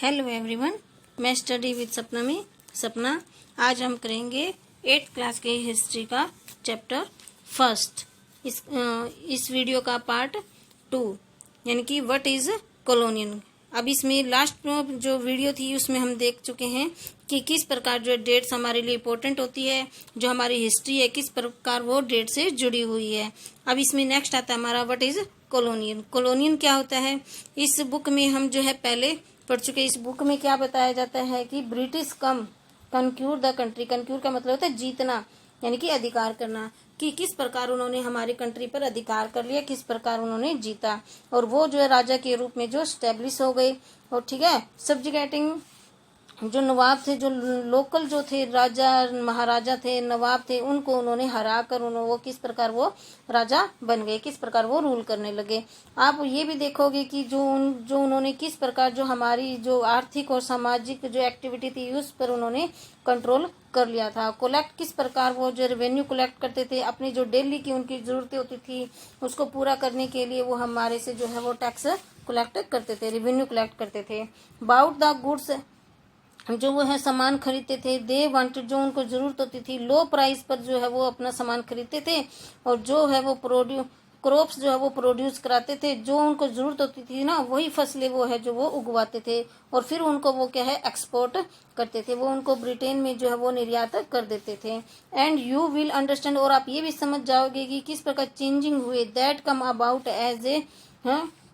Hello everyone, मैं study with सपना में सपना। आज हम करेंगे 8th क्लास के हिस्ट्री का चैप्टर फर्स्ट। इस वीडियो का पार्ट 2 यानी कि व्हाट इज कॉलोनियल। अब इसमें लास्ट जो वीडियो थी उसमें हम देख चुके हैं कि किस प्रकार जो डेट्स हमारे लिए इम्पोर्टेंट होती है, जो हमारी हिस्ट्री है किस प्रकार वो डेट से जुड़ी हुई है। अब इसमें नेक्स्ट आता है हमारा व्हाट इज कॉलोनियल। कॉलोनियल क्या होता है, इस बुक में हम जो है पहले पढ़ चुके। इस बुक में क्या बताया जाता है कि ब्रिटिश कंक्यूर द कंट्री। कंक्यूर का मतलब होता है जीतना, यानी कि अधिकार करना, कि किस प्रकार उन्होंने हमारे कंट्री पर अधिकार कर लिया, किस प्रकार उन्होंने जीता, और वो जो है राजा के रूप में जो स्टेब्लिश हो गए। और ठीक है, सब्जुगेटिंग जो नवाब थे, जो लोकल जो थे राजा महाराजा थे, नवाब थे, उनको उन्होंने हरा कर वो किस प्रकार वो राजा बन गए, किस प्रकार वो रूल करने लगे। आप ये भी देखोगे कि जो उन्होंने किस प्रकार जो हमारी जो आर्थिक और सामाजिक जो एक्टिविटी थी उस पर उन्होंने कंट्रोल कर लिया था। कलेक्ट किस प्रकार वो जो रेवेन्यू कलेक्ट करते थे, अपनी जो डेली की उनकी जरूरतें होती थी उसको पूरा करने के लिए वो हमारे से जो है वो टैक्स कलेक्ट करते थे, रेवेन्यू कलेक्ट करते थे। अबाउट द गुड्स, जो वो है सामान खरीदते थे। दे वांटेड, जो उनको जरूरत होती थी, लो प्राइस पर जो है वो अपना सामान खरीदते थे, और जो है वो क्रॉप्स जो है वो प्रोड्यूस कराते थे। जो उनको जरूरत होती थी ना वही फसलें वो है जो वो उगवाते थे, और फिर उनको वो क्या है एक्सपोर्ट करते थे, वो उनको ब्रिटेन में जो है वो निर्यात कर देते थे। एंड यू विल अंडरस्टैंड, और आप ये भी समझ जाओगे कि किस प्रकार चेंजिंग हुए, that come about as a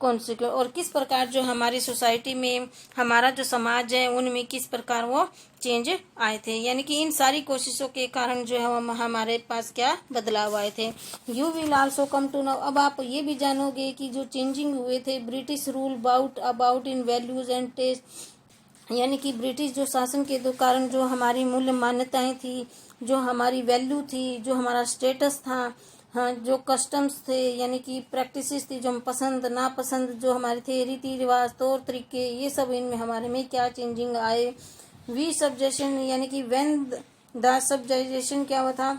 consequence, और किस प्रकार जो हमारी सोसाइटी में हमारा जो समाज है उनमें किस प्रकार वो चेंज आए थे, यानी कि इन सारी कोशिशों के कारण जो है वो हमारे पास क्या बदलाव आए थे। You will also come to know, अब आप ये भी जानोगे कि जो चेंजिंग हुए थे British rule about in values and taste, यानी कि ब्रिटिश जो शासन के कारण जो हमारी मूल्य मान्यताएं थी, जो हमारी वैल्यू थी, जो हमारा स्टेटस था, हाँ, जो कस्टम्स थे यानी कि प्रैक्टिसेस थी, जो हम पसंद नापसंद जो हमारे थे, रीति रिवाज तौर तरीके, ये सब इनमें हमारे में क्या चेंजिंग आए। वी सब्जेक्शन, यानी कि व्हेन द सब्जेक्शन क्या हुआ था,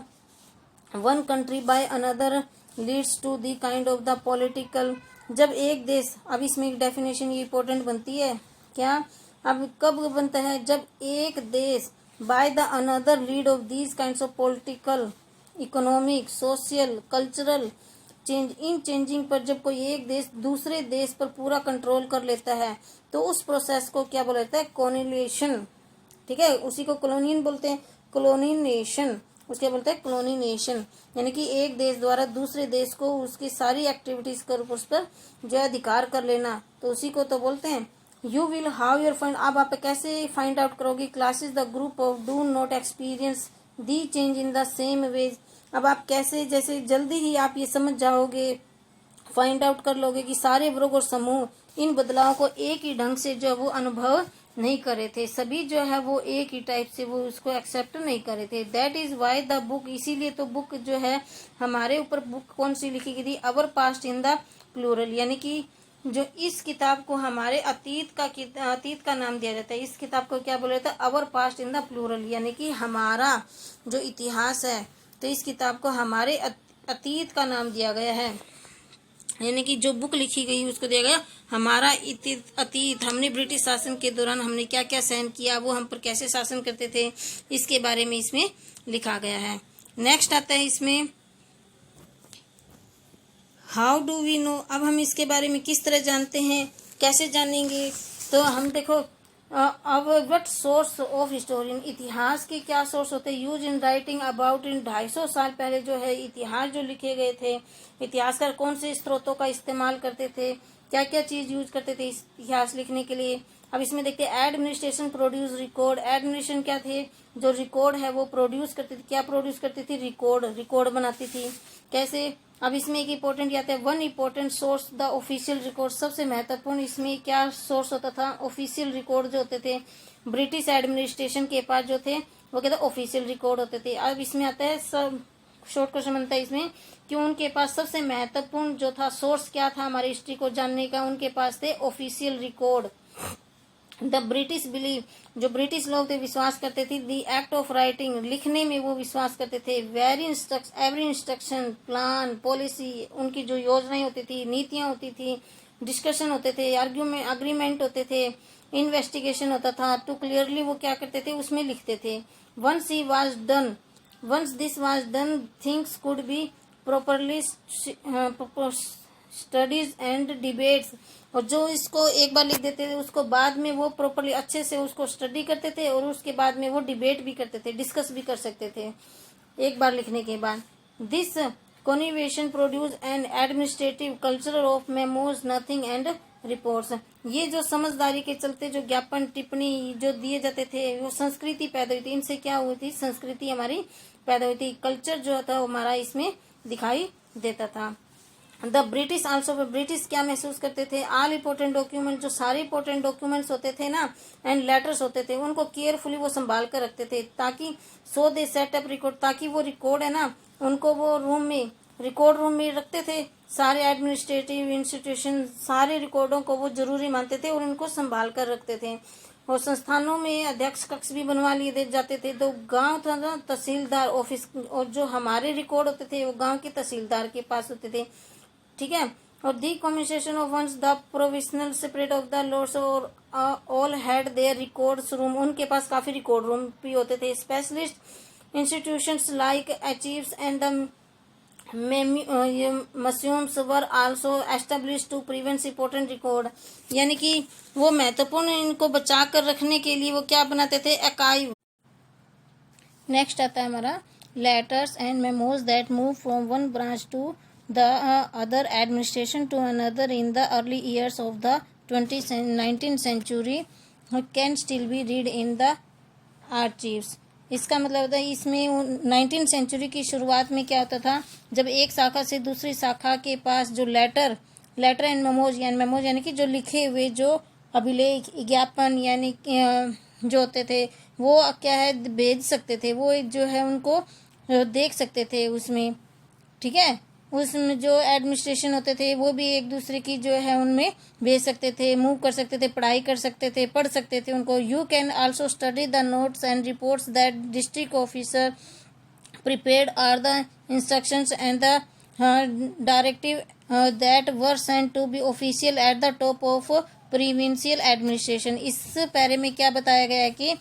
one country by another leads to the kind of the political, जब एक देश, अब इसमें एक डेफिनेशन ये इंपॉर्टेंट बनती है क्या, अब कब बनता है, जब एक देश by the another lead of these kinds of political, economic, social, cultural change, in changing पर जब कोई एक देश दूसरे देश पर पूरा कंट्रोल कर लेता है तो उस प्रोसेस को क्या बोला जाता है, कॉलोनाइजेशन। ठीक है, उसी को कॉलोनियल बोलते हैं, कॉलोनाइजेशन, उसके बोलते हैं कॉलोनाइजेशन, यानी कि एक देश द्वारा दूसरे देश को उसकी सारी एक्टिविटीज कर उस पर जो अधिकार कर लेना, तो उसी को तो बोलते हैं। You will how your find, अब आप कैसे फाइंड आउट करोगे, classes the group of do not experience the change in the same ways, अब आप कैसे, जैसे जल्दी ही आप ये समझ जाओगे, फाइंड आउट कर लोगे कि सारे वर्ग और समूह इन बदलाव को एक ही ढंग से जो वो अनुभव नहीं करे थे, सभी जो है वो एक ही टाइप से वो उसको एक्सेप्ट नहीं करे थे। That is why the book, इसीलिए तो बुक जो है हमारे ऊपर, बुक कौन सी लिखी गई थी, our past in the plural, यानी कि जो इस किताब को हमारे अतीत का नाम दिया जाता है। इस किताब को क्या बोला जाता है, our past in the plural, यानी कि हमारा जो इतिहास है तो इस किताब को हमारे अतीत का नाम दिया गया है, यानी कि जो बुक लिखी गई उसको दिया गया हमारा अतीत, हमने ब्रिटिश शासन के दौरान हमने क्या क्या सहन किया, वो हम पर कैसे शासन करते थे, इसके बारे में इसमें लिखा गया है। नेक्स्ट आता है इसमें हाउ डू वी नो, अब हम इसके बारे में किस तरह जानते हैं, कैसे जानेंगे, तो हम देखो अब व्हाट सोर्स ऑफ हिस्टोरियन, इतिहास के क्या सोर्स होते हैं, use in writing about in 250 साल पहले जो है इतिहास जो लिखे गए थे, इतिहासकार कौन से स्रोतों का इस्तेमाल करते थे, क्या क्या चीज यूज करते थे इतिहास लिखने के लिए। अब इसमें देखते हैं एडमिनिस्ट्रेशन प्रोड्यूस रिकॉर्ड, एडमिनिस्ट्रेशन क्या थे, जो रिकॉर्ड है वो प्रोड्यूस करती थी, क्या प्रोड्यूस करती थी, रिकॉर्ड बनाती थी, कैसे। अब इसमें एक इम्पोर्टेंट आता है one important source the official record, सबसे महत्वपूर्ण इसमें क्या सोर्स होता था, ऑफिशियल रिकॉर्ड जो होते थे ब्रिटिश एडमिनिस्ट्रेशन के पास जो थे वो कहते ऑफिशियल रिकॉर्ड होते थे। अब इसमें आता है सब शॉर्ट क्वेश्चन बनता है इसमें कि उनके पास सबसे महत्वपूर्ण जो था सोर्स क्या था हमारी हिस्ट्री को जानने का, उनके पास थे official record. The British believe, जो ब्रिटिश लोग थे विश्वास करते थे, द एक्ट ऑफ राइटिंग, लिखने में वो विश्वास करते थे, एवरी इंस्ट्रक्शन प्लान पॉलिसी, उनकी जो योजनाएं होती थी, नीतियां होती थी, डिस्कशन होते थे, अग्रीमेंट होते थे, इन्वेस्टिगेशन होता था तो क्लियरली वो क्या करते थे, उसमें लिखते थे। Once this was done things could be properly studies and debates. और जो इसको एक बार लिख देते थे उसको बाद में वो प्रॉपरली अच्छे से उसको स्टडी करते थे और उसके बाद में वो डिबेट भी करते थे, डिस्कस भी कर सकते थे एक बार लिखने के बाद। This convention produce an administrative culture of memos noting and reports. ये जो समझदारी के चलते जो ज्ञापन टिप्पणी जो दिए जाते थे वो संस्कृति पैदा हुई थी। इनसे क्या हुई थी, संस्कृति हमारी पैदा हुई थी, कल्चर जो था हमारा इसमें दिखाई देता था। द ब्रिटिश आल्सो, ब्रिटिश क्या महसूस करते थे, ऑल इम्पोर्टेंट डॉक्यूमेंट, जो सारे इम्पोर्टेंट डॉक्यूमेंट्स होते थे ना एंड लेटर्स होते थे उनको केयरफुली वो संभाल कर रखते थे, ताकि सो दे सेटअप रिकॉर्ड, ताकि वो रिकॉर्ड है ना उनको वो रूम में रिकॉर्ड रूम में रखते थे। सारे एडमिनिस्ट्रेटिव इंस्टीट्यूशन सारे रिकॉर्डों को वो जरूरी मानते थे और उनको संभाल कर रखते थे। और संस्थानों में अध्यक्ष कक्ष भी बनवा लिए जाते थे। तो गांव था ना तहसीलदार ऑफिस, और जो हमारे रिकॉर्ड होते थे वो गांव के तहसीलदार के पास होते थे, ठीक है। और the combination of once the provisional separate of the lords और all had their records room, उनके पास काफी रिकॉर्ड रूम भी होते थे। Specialist institutions like archives and the museums were also establish to prevent important record, यानी कि वो महत्वपूर्ण इनको बचा कर रखने के लिए वो क्या बनाते थे, आर्काइव। नेक्स्ट आता है हमारा letters and memos that move from one branch to the other administration to another in the early years of the 19th century can still be read in the archives। इसका मतलब होता है इसमें 19th century की शुरुआत में क्या होता था, जब एक शाखा से दूसरी शाखा के पास जो लेटर एंड मेमोज यानी कि जो लिखे हुए जो अभिलेख ज्ञापन यानी जो होते थे वो क्या है भेज सकते थे, वो जो है उनको देख सकते थे उसमें, ठीक है। उसमें जो एडमिनिस्ट्रेशन होते थे वो भी एक दूसरे की जो है उनमें भेज सकते थे, मूव कर सकते थे, पढ़ाई कर सकते थे, पढ़ सकते थे उनको। You can also study the notes and reports that district officer prepared are the instructions and the directive that were sent to be official at the top of provincial administration. इस पैरे में क्या बताया गया है कि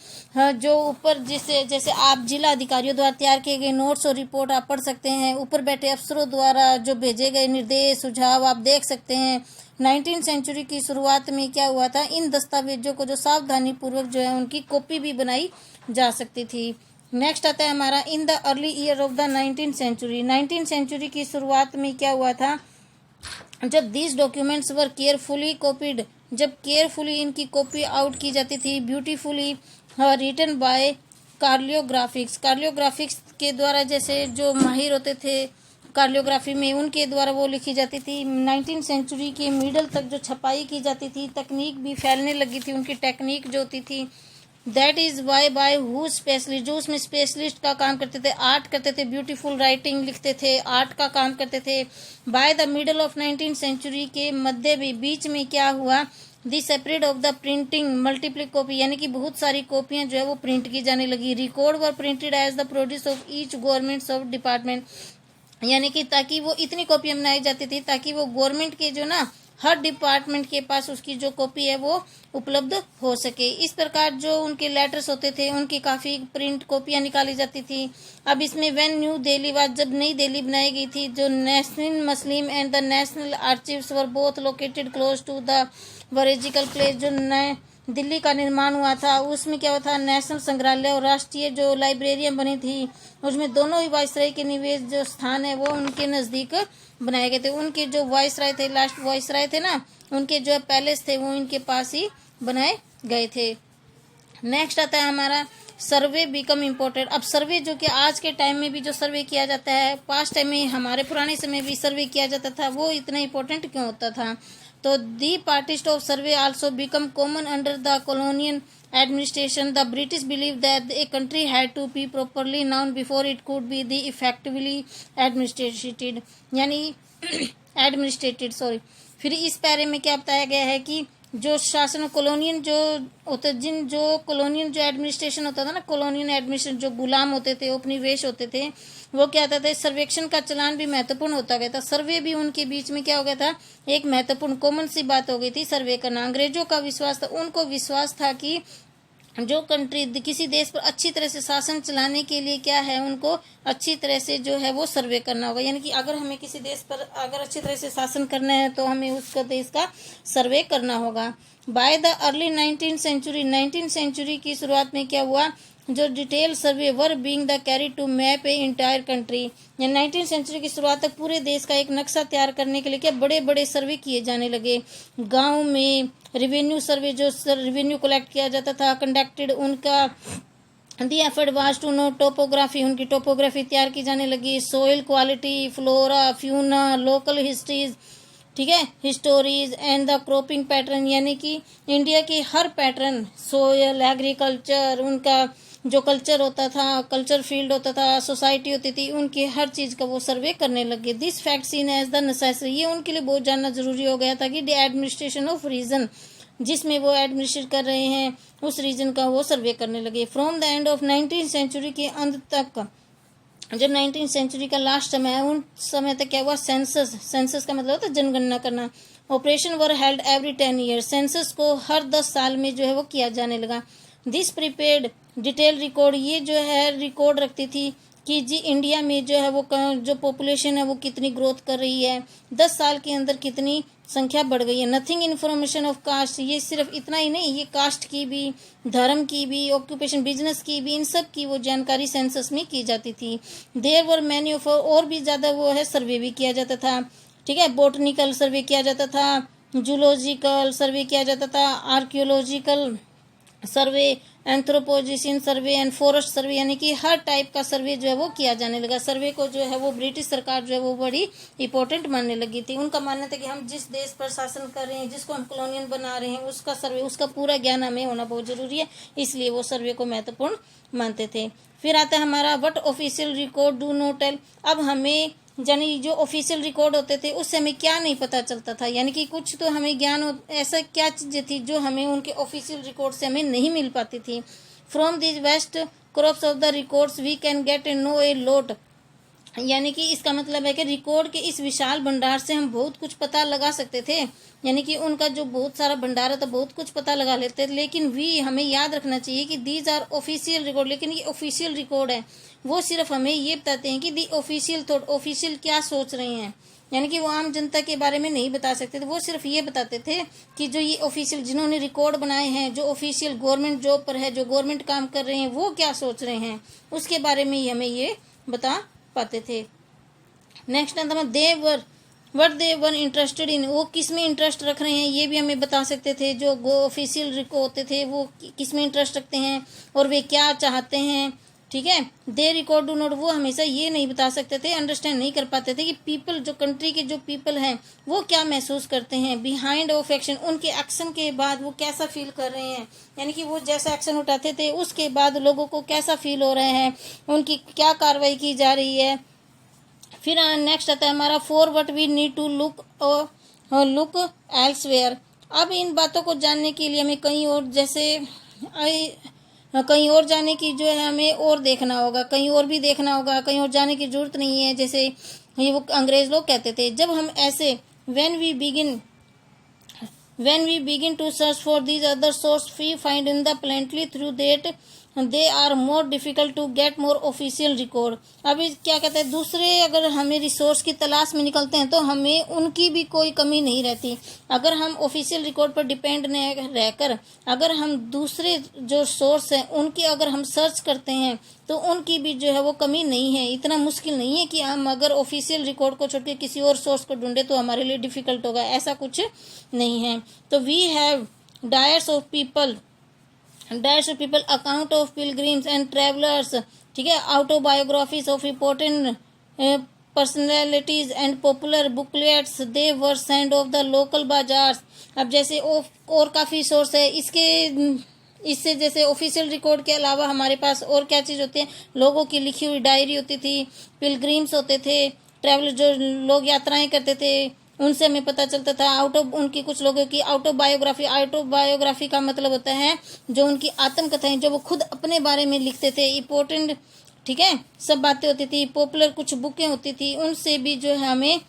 जो ऊपर जैसे आप जिला अधिकारियों द्वारा तैयार किए गए नोट्स और रिपोर्ट आप पढ़ सकते हैं, ऊपर बैठे अफसरों द्वारा जो भेजे गए निर्देश सुझाव आप देख सकते हैं। 19th सेंचुरी की शुरुआत में क्या हुआ था, इन दस्तावेजों को जो सावधानी पूर्वक जो है उनकी कॉपी भी बनाई जा सकती थी। नेक्स्ट आता है हमारा in the early year of the 19th century. 19th century की शुरुआत में क्या हुआ था, जब these documents were carefully copied, जब केयरफुली इनकी कॉपी आउट की जाती थी, ब्यूटीफुली रिटन बाय कार्लियोग्राफिक्स के द्वारा, जैसे जो माहिर होते थे कार्लियोग्राफी में उनके द्वारा वो लिखी जाती थी। 19th सेंचुरी के मिडल तक जो छपाई की जाती थी, तकनीक भी फैलने लगी थी, उनकी टेक्निक जो होती थी। That is why by who specialist, जो उसमें स्पेशलिस्ट का काम करते थे, आर्ट करते थे, ब्यूटीफुल राइटिंग लिखते थे, आर्ट का काम करते थे। By the middle of 19th century के मध्य बीच में क्या हुआ, the separate of the printing multiple copy, यानी कि बहुत सारी कॉपियां जो है वो प्रिंट की जाने लगी। Record were printed as the produce of each government of department, यानी कि ताकि वो इतनी कॉपियां बनाई जाती थी ताकि वो गवर्नमेंट के जो ना हर डिपार्टमेंट के पास उसकी जो कॉपी है वो उपलब्ध हो सके। इस प्रकार जो उनके लेटर्स होते थे उनकी काफ़ी प्रिंट कॉपियां निकाली जाती थी। अब इसमें व्हेन न्यू दिल्ली वाज, जब नई दिल्ली बनाई गई थी, जो national museum and the national archives were both located close to the viceregal place, जो नए दिल्ली का निर्माण हुआ था उसमें क्या हुआ था, नेशनल संग्रहालय और राष्ट्रीय जो लाइब्रेरियन बनी थी उसमें दोनों ही वायसराय के निवेश जो स्थान है वो उनके नज़दीक बनाए गए थे। उनके जो वायसराय थे, लास्ट वायसराय थे ना, उनके जो पैलेस थे वो इनके पास ही बनाए गए थे। नेक्स्ट आता है हमारा सर्वे बिकम इम्पोर्टेंट। अब सर्वे जो कि आज के टाइम में भी जो सर्वे किया जाता है, पास्ट टाइम में हमारे पुराने समय भी सर्वे किया जाता था, वो इतना इम्पोर्टेंट क्यों होता था। तो the practice of survey also become common under the colonial administration. The British believed that a country had to be properly known before it could be the effectively administrated, यानी administrated, फिर इस पैरे में क्या बताया गया है कि जो शासन कॉलोनियन जो होते जो कॉलोनियन जो एडमिनिस्ट्रेशन होता था ना, कॉलोनियन एडमिनिस्ट्रेशन, जो गुलाम होते थे, उपनिवेश होते थे, वो क्या होता था, सर्वेक्षण का चलान भी महत्वपूर्ण होता गया था। सर्वे भी उनके बीच में क्या हो गया था, एक महत्वपूर्ण कॉमन सी बात हो गई थी, सर्वे करना। अंग्रेजों का विश्वास था, उनको विश्वास था कि जो कंट्री किसी देश पर अच्छी तरह से शासन चलाने के लिए क्या है, उनको अच्छी तरह से जो है वो सर्वे करना होगा। यानी कि अगर हमें किसी देश पर अगर अच्छी तरह से शासन करना है तो हमें उसका देश का सर्वे करना होगा। By the early 19th century की शुरुआत में क्या हुआ, जो detail survey were being the carry to map a entire country. या 19th सेंचुरी की शुरुआत तक पूरे देश का एक नक्शा तैयार करने के लिए क्या बड़े बड़े सर्वे किए जाने लगे। गांव में रेवेन्यू सर्वे, जो रेवेन्यू कलेक्ट किया जाता था, कंडक्टेड, उनका the effort was to know topography, उनकी टोपोग्राफी तैयार की जाने लगी। Soil quality, flora, fauna, local histories, ठीक है, histories and the cropping pattern, यानी कि इंडिया की हर पैटर्न, सोयल, एग्रीकल्चर, उनका जो कल्चर होता था, कल्चर फील्ड होता था, सोसाइटी होती थी, उनकी हर चीज का वो सर्वे करने लगे। This fact seen as the necessary, ये उनके लिए बहुत जानना जरूरी हो गया था कि द एडमिनिस्ट्रेशन ऑफ रीजन, जिसमें वो एडमिनिस्ट्रेट कर रहे हैं, उस रीजन का वो सर्वे करने लगे। From the end of 19th century के अंत तक, जब 19th सेंचुरी का लास्ट समय है, उन समय तक क्या हुआ, सेंसस का मतलब होता है जनगणना करना। Operation were held every 10 year, census को हर 10 साल में जो है वो किया जाने लगा। दिस प्रीपेड डिटेल रिकॉर्ड, ये जो है रिकॉर्ड रखती थी कि जी इंडिया में जो है वो जो पॉपुलेशन है वो कितनी ग्रोथ कर रही है, 10 साल के अंदर कितनी संख्या बढ़ गई है। नथिंग इन्फॉर्मेशन ऑफ कास्ट, ये सिर्फ इतना ही नहीं, ये कास्ट की भी, धर्म की भी, ऑक्यूपेशन, बिजनेस की भी, इन सब की वो जानकारी सेंसस में की जाती थी। देयर वर मैनी ऑफ, और भी ज्यादा वो है सर्वे भी किया जाता था, ठीक है, बोटनिकल सर्वे किया जाता था, जूलॉजिकल सर्वे किया जाता था, archaeological survey, anthropological survey and forest survey, यानी कि हर टाइप का सर्वे जो है वो किया जाने लगा। सर्वे को जो है वो ब्रिटिश सरकार जो है वो बड़ी इंपॉर्टेंट मानने लगी थी। उनका मानना था कि हम जिस देश पर शासन कर रहे हैं, जिसको हम कॉलोनियल बना रहे हैं, उसका सर्वे, उसका पूरा ज्ञान हमें होना बहुत जरूरी है, इसलिए वो सर्वे को महत्वपूर्ण मानते थे। फिर आता है हमारा what official record do not tell. अब हमें यानी जो ऑफिशियल रिकॉर्ड होते थे उससे हमें क्या नहीं पता चलता था, यानी कि कुछ तो हमें ज्ञान, ऐसा क्या चीजें थी जो हमें उनके ऑफिशियल रिकॉर्ड से हमें नहीं मिल पाती थी। From this vast corpus of the records we can get a know a lot, यानी कि इसका मतलब है कि रिकॉर्ड के इस विशाल भंडार से हम बहुत कुछ पता लगा सकते थे, यानी कि उनका जो बहुत सारा भंडार है तो बहुत कुछ पता लगा लेते थे। लेकिन वी, हमें याद रखना चाहिए कि दीज आर ऑफिशियल रिकॉर्ड, लेकिन ये ऑफिशियल रिकॉर्ड है, वो सिर्फ हमें ये बताते हैं कि दी ऑफिशियल थॉट, ऑफिशियल क्या सोच रहे हैं, यानी कि वो आम जनता के बारे में नहीं बता सकते थे। वो सिर्फ ये बताते थे कि जो ये ऑफिशियल, जिन्होंने रिकॉर्ड बनाए हैं, जो ऑफिशियल गवर्नमेंट जॉब पर है, जो गवर्नमेंट काम कर रहे हैं, वो क्या सोच रहे हैं, उसके बारे में ही हमें ये बता पाते थे। नेक्स्ट आता है what they were interested in, वो किस में इंटरेस्ट रख रहे हैं ये भी हमें बता सकते थे। जो ऑफिशियल रिकॉर्ड होते थे वो किस में इंटरेस्ट रखते हैं और वे क्या चाहते हैं, ठीक है। दे रिकॉर्ड डू नॉट, वो हमेशा ये नहीं बता सकते थे, अंडरस्टैंड नहीं कर पाते थे कि पीपल, जो कंट्री के जो पीपल हैं वो क्या महसूस करते हैं। बिहाइंड ऑफ एक्शन, उनके एक्शन के बाद वो कैसा फील कर रहे हैं, यानी कि वो जैसा एक्शन उठाते थे उसके बाद लोगों को कैसा फील हो रहे हैं, उनकी क्या कार्रवाई की जा रही है। फिर नेक्स्ट आता है हमारा for what we need to look elsewhere. अब इन बातों को जानने के लिए हमें कहीं और, जैसे कहीं और जाने की जो है हमें और देखना होगा, कहीं और भी देखना होगा, कहीं और जाने की जरूरत नहीं है। जैसे ये वो अंग्रेज लोग कहते थे, जब हम ऐसे when we begin to search for these other sources we find in the plainly through that they are more difficult to get more official record। अभी क्या कहते हैं, दूसरे अगर हमें रिसोर्स की तलाश में निकलते हैं तो हमें उनकी भी कोई कमी नहीं रहती। अगर हम ऑफिशियल रिकॉर्ड पर डिपेंड रहकर अगर हम दूसरे जो सोर्स हैं उनकी अगर हम सर्च करते हैं तो उनकी भी जो है वो कमी नहीं है। इतना मुश्किल नहीं है कि हम अगर ऑफिशियल रिकॉर्ड को छोड़ के किसी और सोर्स को ढूंढे तो हमारे लिए डिफिकल्ट होगा, ऐसा कुछ नहीं है। तो we have diaries of people account of pilgrims and travellers, ठीक है, autobiographies of important personalities and popular booklets they were send of the local bazaars. अब जैसे और काफी सोर्स है इससे जैसे ऑफिशियल रिकॉर्ड के अलावा हमारे पास और क्या चीज होती है, लोगों की लिखी हुई डायरी होती थी, पिलग्रिम्स होते थे, ट्रैवलर जो लोग यात्राएं करते थे, उनसे हमें पता चलता था। उनकी कुछ लोगों की ऑटोबायोग्राफी का मतलब होता है जो उनकी आत्मकथाएं, जो वो खुद अपने बारे में लिखते थे। इम्पोर्टेंट, ठीक है, सब बातें होती थी। पॉपुलर कुछ बुकें होती थी, उनसे भी जो है हमें,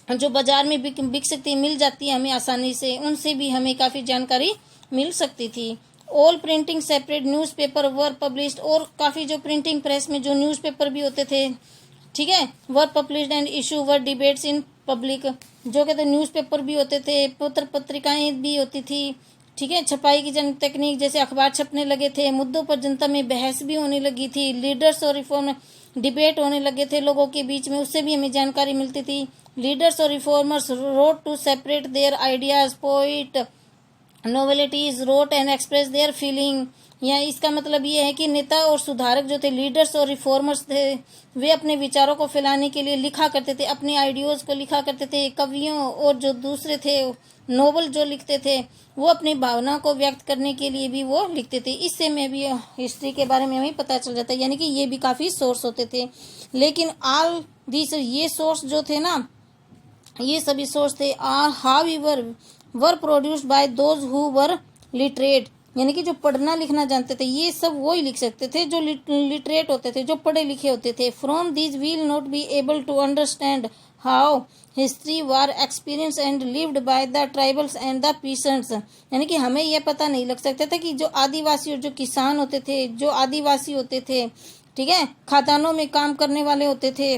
जो बाजार में बिक सकती, मिल जाती है हमें आसानी से, उनसे भी हमें काफ़ी जानकारी मिल सकती थी। All printing separate newspaper were published, और काफ़ी जो प्रिंटिंग प्रेस में जो न्यूज़पेपर भी होते थे, ठीक है, were published and issue were debates in public, जो कहते न्यूज़पेपर भी होते थे, पत्रिकाएं भी होती थी, ठीक है। छपाई की जन तकनीक, जैसे अखबार छपने लगे थे, मुद्दों पर जनता में बहस भी होने लगी थी, लीडर्स और रिफॉर्म डिबेट होने लगे थे लोगों के बीच में, उससे भी हमें जानकारी मिलती थी। लीडर्स और reformers wrote to separate their ideas, poets novelists wrote and express their feeling. या इसका मतलब ये है कि नेता और सुधारक जो थे, लीडर्स और रिफॉर्मर्स थे, वे अपने विचारों को फैलाने के लिए लिखा करते थे, अपने आइडियोज को लिखा करते थे। कवियों और जो दूसरे थे नोवेल जो लिखते थे, वो अपनी भावना को व्यक्त करने के लिए भी वो लिखते थे। इससे में भी हिस्ट्री के बारे में हमें पता चल जाता है, यानी कि ये भी काफ़ी सोर्स होते थे। लेकिन ऑल दिस, ये सोर्स जो थे ना, ये सभी सोर्स थे, are however were produced by those who were literate, यानी कि जो पढ़ना लिखना जानते थे, ये सब वो ही लिख सकते थे जो लिटरेट होते थे, जो पढ़े लिखे होते थे। From this will not be able to understand how history was experienced and lived by the tribals and the peasants, यानी कि हमें यह पता नहीं लग सकता था कि जो आदिवासी और जो किसान होते थे, जो आदिवासी होते थे, ठीक है, खदानों में काम करने वाले होते थे,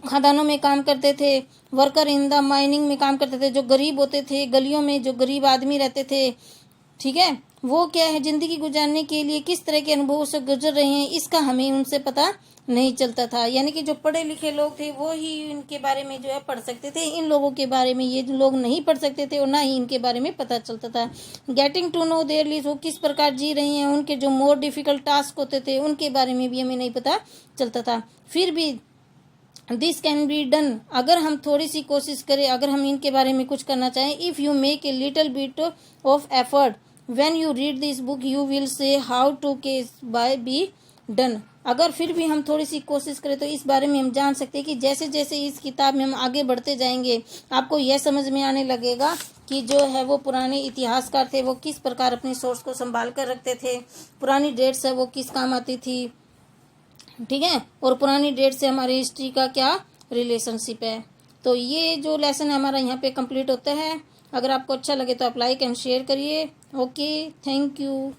खदानों में काम करते थे, वर्कर इन द माइनिंग में काम करते थे, जो गरीब होते थे, गलियों में जो गरीब आदमी रहते थे, ठीक है, वो क्या है, जिंदगी गुजारने के लिए किस तरह के अनुभवों से गुजर रहे हैं, इसका हमें उनसे पता नहीं चलता था। यानी कि जो पढ़े लिखे लोग थे वो ही इनके बारे में जो है पढ़ सकते थे, इन लोगों के बारे में ये लोग नहीं पढ़ सकते थे और ना ही इनके बारे में पता चलता था। Getting to know their lives, वो किस प्रकार जी रहे हैं, उनके जो मोर डिफिकल्ट टास्क होते थे उनके बारे में भी हमें नहीं पता चलता था। फिर भी दिस कैन बी डन, अगर हम थोड़ी सी कोशिश करें, अगर हम इनके बारे में कुछ करना चाहें, if you make a little bit of effort when you read this book you will see how to case by be done. अगर फिर भी हम थोड़ी सी कोशिश करें तो इस बारे में हम जान सकते हैं कि जैसे जैसे इस किताब में हम आगे बढ़ते जाएंगे, आपको यह समझ में आने लगेगा कि जो है वो पुराने इतिहासकार थे वो किस प्रकार अपने सोर्स को संभाल कर रखते थे, पुरानी डेट्स है वो किस काम आती थी, ठीक है, और पुरानी डेट से हमारी हिस्ट्री का क्या रिलेशनशिप है। तो ये जो लेसन है हमारा यहाँ पे कंप्लीट होता है। अगर आपको अच्छा लगे तो आप लाइक एंड शेयर करिए। Okay, thank you.